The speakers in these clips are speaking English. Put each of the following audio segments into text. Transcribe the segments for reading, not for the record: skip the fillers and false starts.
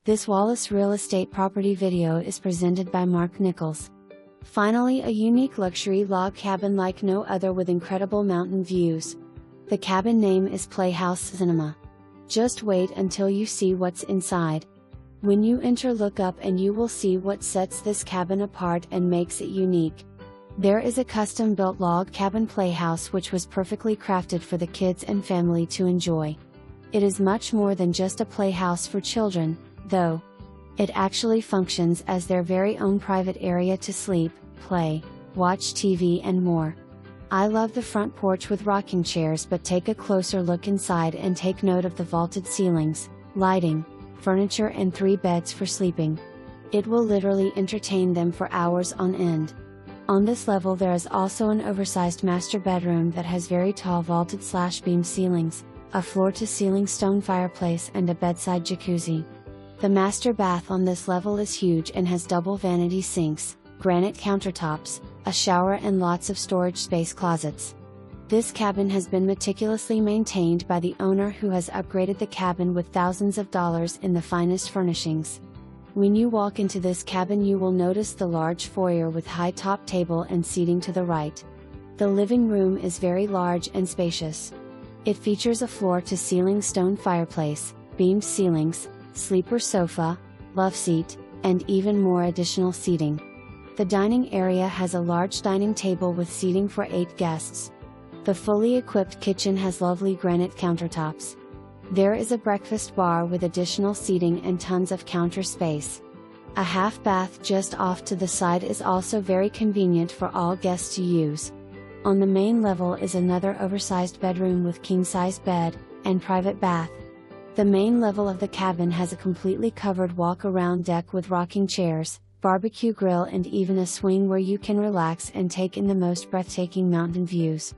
This Wallace Real Estate property video is presented by Mark Nichols. Finally, a unique luxury log cabin like no other with incredible mountain views. The cabin name is Playhouse Cinema. Just wait until you see what's inside. When you enter, look up and you will see what sets this cabin apart and makes it unique. There is a custom-built log cabin playhouse which was perfectly crafted for the kids and family to enjoy. It is much more than just a playhouse for children, though. It actually functions as their very own private area to sleep, play, watch TV and more. I love the front porch with rocking chairs, but take a closer look inside and take note of the vaulted ceilings, lighting, furniture and 3 beds for sleeping. It will literally entertain them for hours on end. On this level there is also an oversized master bedroom that has very tall vaulted /beam ceilings, a floor-to-ceiling stone fireplace and a bedside jacuzzi. The master bath on this level is huge and has double vanity sinks, granite countertops, a shower and lots of storage space closets. This cabin has been meticulously maintained by the owner, who has upgraded the cabin with thousands of dollars in the finest furnishings. When you walk into this cabin you will notice the large foyer with high top table and seating to the right. The living room is very large and spacious. It features a floor-to-ceiling stone fireplace, beamed ceilings, sleeper sofa, Loveseat, and even more additional seating. The dining area has a large dining table with seating for 8 guests. The fully equipped kitchen has lovely granite countertops. There is a breakfast bar with additional seating and tons of counter space. A half bath just off to the side is also very convenient for all guests to use. On the main level is another oversized bedroom with king-size bed, and private bath. The main level of the cabin has a completely covered walk-around deck with rocking chairs, barbecue grill and even a swing where you can relax and take in the most breathtaking mountain views.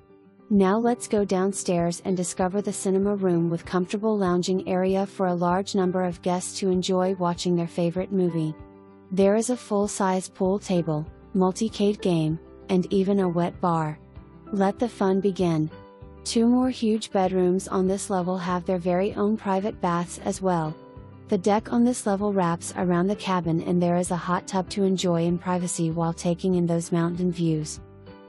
Now let's go downstairs and discover the cinema room with comfortable lounging area for a large number of guests to enjoy watching their favorite movie. There is a full-size pool table, Multi-Cade Game, and even a wet bar. Let the fun begin. 2 more huge bedrooms on this level have their very own private baths as well. The deck on this level wraps around the cabin and there is a hot tub to enjoy in privacy while taking in those mountain views.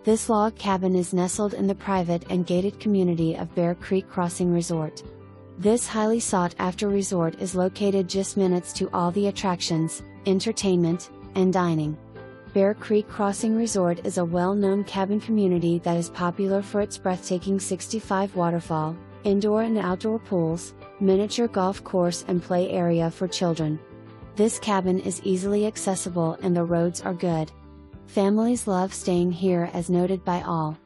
This log cabin is nestled in the private and gated community of Bear Creek Crossing Resort. This highly sought-after resort is located just minutes to all the attractions, entertainment, and dining. Bear Creek Crossing Resort is a well-known cabin community that is popular for its breathtaking 65 waterfall, indoor and outdoor pools, miniature golf course and play area for children. This cabin is easily accessible and the roads are good. Families love staying here as noted by all.